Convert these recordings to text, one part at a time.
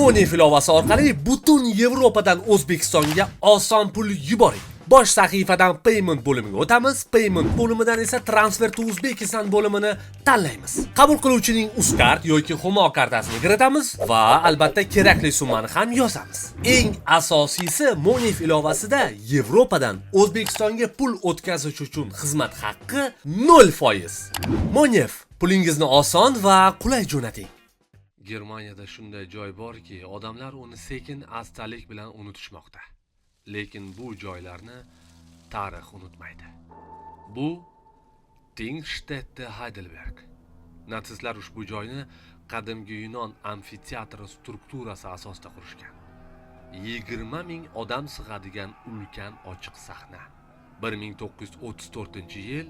Money ilovasi orqali butun Yevropadan O'zbekistonga oson pul yuboring. Bosh sahifadan payment bo'limiga o'tamiz, payment bo'limidan esa transfer to Uzbekistan bo'limini tanlaymiz. Qabul qiluvchining Uzkart yoki Humo kartasini kiritamiz va albatta kerakli summani ham yozamiz. Eng asosiysi Money ilovasida Yevropadan O'zbekistonga pul o'tkazish uchun xizmat haqqi 0%. Money pulingizni oson va qulay jo'nating. Germaniyada shunday joy borki, odamlar uni sekin-astalik bilan unutishmoqda. Lekin bu joylarni tarix unutmaydi. Bu Dingstätte Heidelberg. Natsistlar ushbu joyni qadimgi Yunon amfiteatri strukturasi asosida qurishgan. 20 ming odam sig'adigan ulkan ochiq sahna. 1934-yil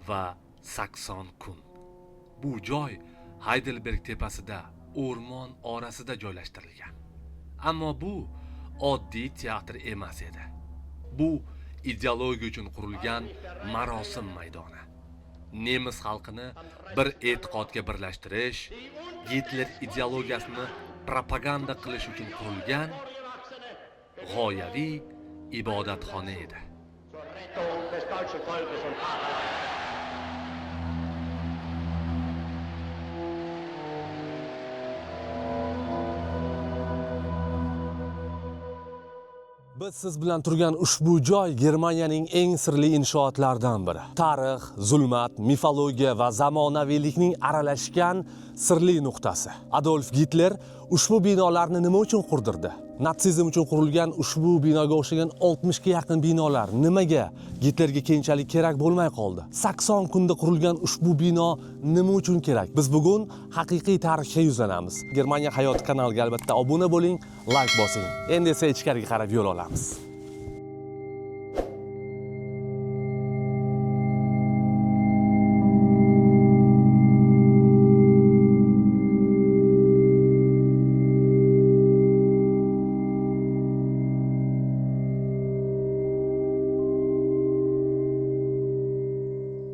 va 80 kun. Bu joy Heidelberg tepasida o'rmon orasida joylashtirilgan. Ammo bu oddiy teatr emas edi. Bu ideologiya uchun qurilgan marosim maydoni. Nemis xalqini bir e'tiqodga birlashtirish, Hitler ideologiyasini propaganda qilish uchun qurilgan g'oyaviy ibodatxona edi. Biz siz bilan turgan ushbu joy Germaniyaning eng sirli inshootlaridan biri. Tarix, zulmat, mifologiya va zamonaviylikning aralashgan sirli nuqtasi. Adolf Hitler ushbu binolarni nima uchun qurdirdi? Natsizm uchun qurilgan ushbu binoga o'xshagan 60 ga yaqin binolar nimaga Hitlerga keyinchalik kerak bo'lmay qoldi? 80 kunda qurilgan ushbu bino nima uchun kerak? Biz bugun haqiqiy tarixga yuzlanamiz. Germaniya hayoti kanaliga albatta obuna bo'ling, like bosing. Endi esa ichkariga qarab yo'l olamiz.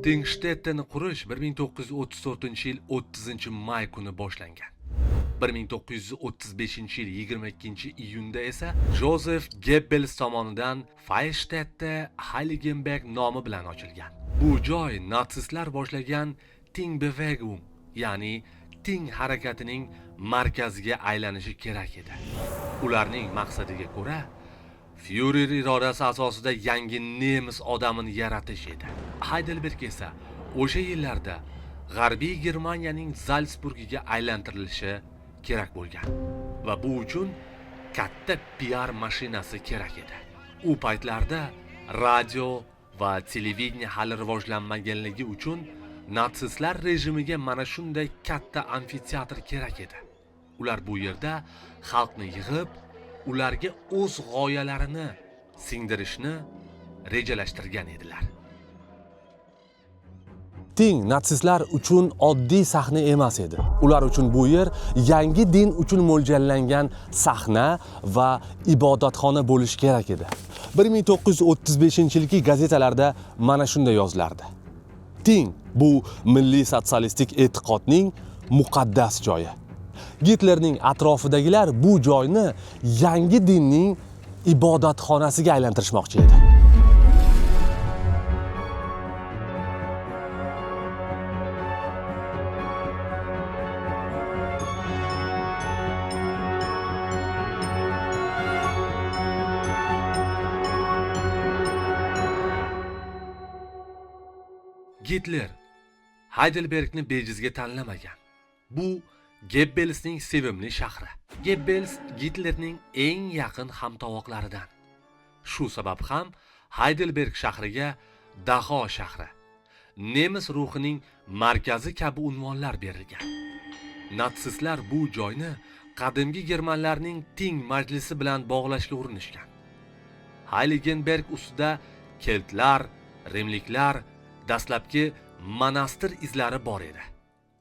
Dingstätteni qurish 1934-yil 30-may kuni boshlangan. 1935-yil 22-iyunda esa Joseph Goebbels tomonidan Freistätte Heiligenberg nomi bilan ochilgan. Bu joy natsistlar boshlagan Ting-Bewegung, ya'ni Ting harakatining markaziga aylanishi kerak edi. Ularning maqsadiga ko'ra Führer irodasi asosida yangi nemis odamini yaratish edi. Heidelberg esa o'sha yillarda G'arbiy Germaniyaning Zalsburgiga aylantirilishi kerak bo'lgan va bu uchun katta PR mashinasi kerak edi. U paytlarda radio va televideniya hali rivojlanmaganligi uchun natsistlar rejimiga mana shunday katta amfiteatr kerak edi. Ular bu yerda xalqni yig'ib, ularga o'z g'oyalarini singdirishni rejalashtirgan edilar. Ting natsistlar uchun oddiy sahna emas edi. Ular uchun bu yer yangi din uchun mo'ljallangan sahna va ibodatxona bo'lishi kerak edi. 1935-yilgi gazetalarda mana shunday yozilardi. Ting bu milliy sotsialistik e'tiqodning muqaddas joyi. Hitlerning atrofidagilar bu joyni yangi dinning ibodatxonasiga aylantirishmoqchi edi. Hitler Heidelbergni bejizga tanlamagan. Bu Goebbelsning sevimli shahri. Goebbels Hitlerning eng yaqin hamtovoqlaridan. Shu sabab ham Heidelberg shahriga Daho shahri, nemis ruhining markazi kabi unvonlar berilgan. Natsistlar bu joyni qadimgi germanlarning Ting majlisi bilan bog'lashga urinishgan. Heiligenberg ustida keltlar, rimliklar, dastlabki monastir izlari bor edi.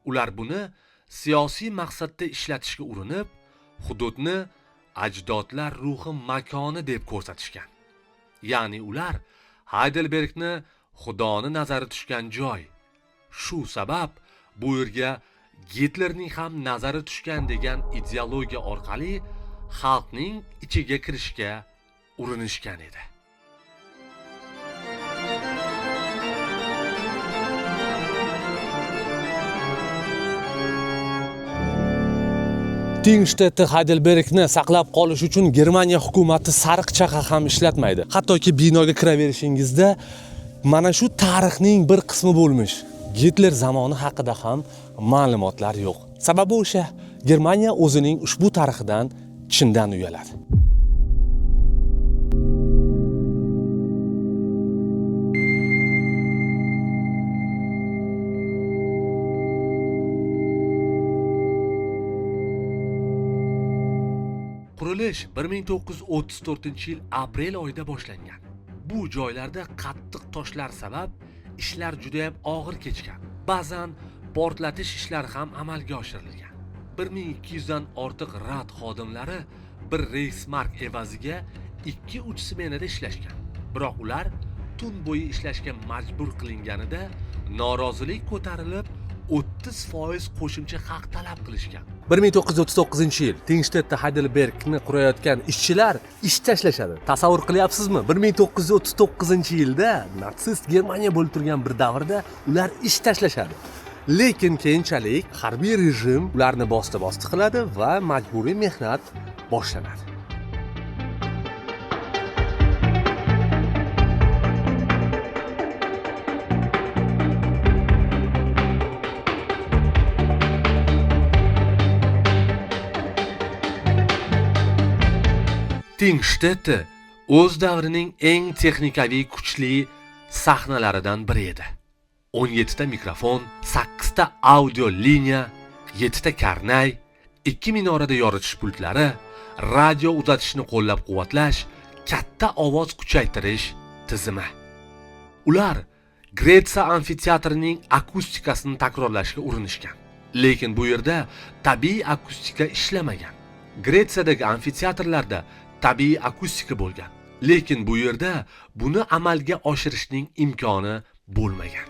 Ular buni siyosiy maqsadda ishlatishga urinib, hududni ajdodlar ruhi makoni deb ko'rsatishgan. Ya'ni ular Heidelbergni Xudoni nazari tushgan joy. Shu sabab bu yerga Gitlerning ham nazari tushgan degan ideologiya orqali xalqning ichiga kirishga urinishgan edi. Tingshtetni Heidelbergni saqlab qolish uchun Germaniya hukumatı sariq chaqa ham ishlatmaydi. Hattoki binoga kiraverishingizda mana shu tarixning bir qismi bo'lmish. Gitler zamoni haqida ham ma'lumotlar yo'q. Sababi o'sha, Germaniya o'zining ushbu tarixidan chindan uyaladi. Qurilish 1934-yil aprel oyida boshlangan. Bu joylarda qattiq toshlar sabab ishlar juda ham og'ir kechgan. Ba'zan portlatish ishlari ham amalga oshirilgan. 1200 dan ortiq rad xodimlari bir Reichsmark evaziga 2-3 smenada ishlashgan. Biroq ular tun bo'yi ishlashga majbur qilinganida norozilik ko'tarilib 30% qo'shimcha haq talab qilishgan. 1939-yil Tingshtetda Heidelbergni qurayotgan ishchilar ish tashlashadi. Tasavvur qilyapsizmi? 1939-yilda natsist Germaniya bo'lib turgan bir davrda ular ish tashlashadi. Lekin keyinchalik harbiy rejim ularni bosti qiladi va majburiy mehnat boshlanadi. Tingshtet o'z davrining eng texnikaviy kuchli sahnalaridan biri edi. 17 ta mikrofon, 8 ta audio liniya, 7 ta karnay, 2 minorada yoritish pultlari, radio uzatishni qo'llab-quvvatlash, katta ovoz kuchaytirish tizimi. Ular Gretsiya amfiteatrining akustikasini takrorlashga urinishgan. Lekin bu yerda tabiiy akustika ishlamagan. Gretsiyadagi amfiteatrlarda tabiiy akustika bo'lgan. Lekin bu yerda buni amalga oshirishning imkoni bo'lmagan.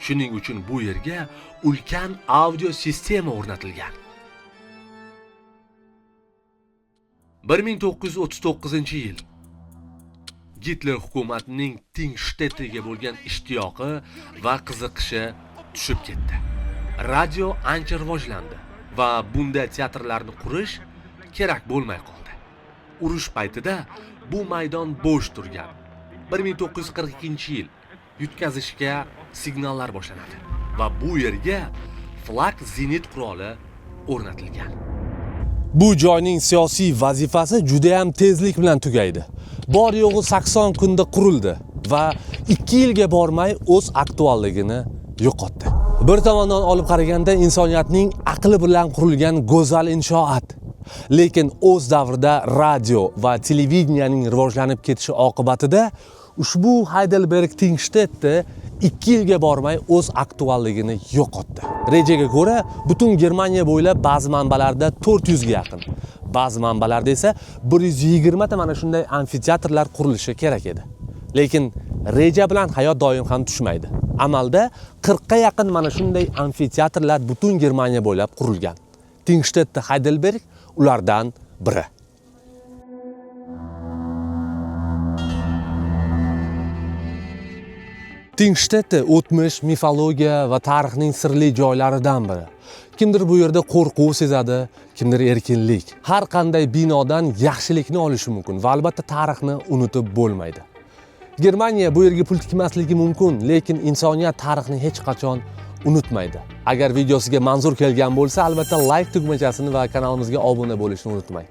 Shuning uchun bu yerga ulkan audio sistema o'rnatilgan. 1939-yil Gitler hukumatining Tingshtetga bo'lgan ishtiyoqi va qiziqishi tushib ketdi. Radio ancha rivojlandi va bunday teatrlarni qurish kerak bo'lmay qoldi. Urush paytida bu maydon bo'sh turgan. 1942-yil yutkazishga signallar boshlanadi va bu yerga flak zenit quroli o'rnatilgan. Bu joyning siyosiy vazifasi juda ham tezlik bilan tugaydi. Bor yo'g'i 80 kunda qurildi va 2 yilga bormay o'z aktualligini yo'qotdi. Bir tomondan olib qaraganda insoniyatning aqli bilan qurilgan go'zal inshoot. Lekin o'z davrida radio va televideniyaning rivojlanib ketishi oqibatida ushbu Heidelberg Tingshtetda 2 yilga bormay o'z aktualligini yo'qotdi. Rejaga ko'ra, butun Germaniya bo'ylab ba'zi manbalarda 400 ga yaqin, ba'zi manbalarda esa 120 ta mana shunday amfiteatrlar qurilishi kerak edi. Lekin reja bilan hayot doim ham tushmaydi. Amalda 40 ga yaqin mana shunday amfiteatrlar butun Germaniya bo'ylab qurilgan. Tingshtetda Heidelberg ulardan biri. Tingshtet o'tmish, mifologiya va tarixning sirli joylaridan biri. Kimdir bu yerda qo'rquv sezadi, kimdir erkinlik. Har qanday binodan yaxshilikni olishi mumkin va albatta tarixni unutib bo'lmaydi. Germaniya bu yerga pul tikmasligi mumkin, lekin insoniyat tarixni hech qachon unutmaydi. Agar videosiga manzur kelgan bo'lsa, albatta like tugmachasini va kanalimizga obuna bo'lishni unutmang.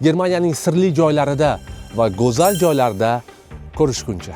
Germaniyaning sirli joylarida va go'zal joylarida ko'rishguncha.